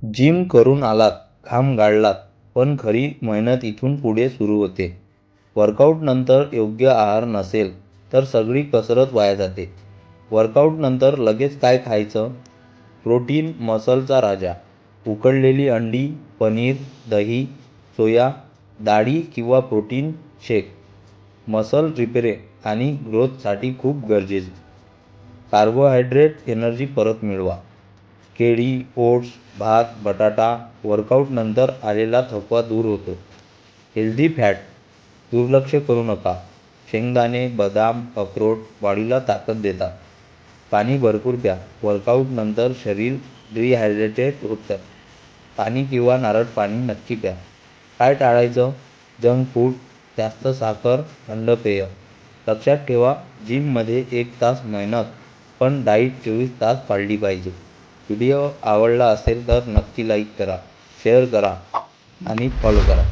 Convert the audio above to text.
Gym करून आलात, घाम गाळलात, पण खरी मेहनत इथून पुढे सुरू होते. वर्कआउटनंतर योग्य आहार नसेल तर सगळी कसरत वाया जाते. वर्कआउटनंतर लगेच काय खायचं? प्रोटीन मसलचा राजा. उकडलेली अंडी, पनीर, दही, सोया, डाळी किंवा प्रोटीन शेक. मसल रिपेर आणि ग्रोथसाठी खूप गरजेचे. कार्बोहायड्रेट एनर्जी परत मिळवा. केळी, ओट्स, भात, बटाटा. वर्कआउटनंतर आलेला थकवा दूर होतो. हेल्दी फॅट दुर्लक्ष करू नका. शेंगदाणे, बदाम, अक्रोड बॉडीला ताकद देतात. पाणी भरपूर प्या. वर्कआउटनंतर शरीर डिहायड्रेटेड होतं. पाणी किंवा नारळ पाणी नक्की प्या. काय टाळायचं? जंक फूड, जास्त साखर, थंड पेय. लक्षात ठेवा, जिममध्ये 1 तास मेहनत, पण डाईट 24 तास पाळली पाहिजे. व्हिडिओ आवडला असेल तर नक्की लाईक करा, शेअर करा आणि फॉलो करा.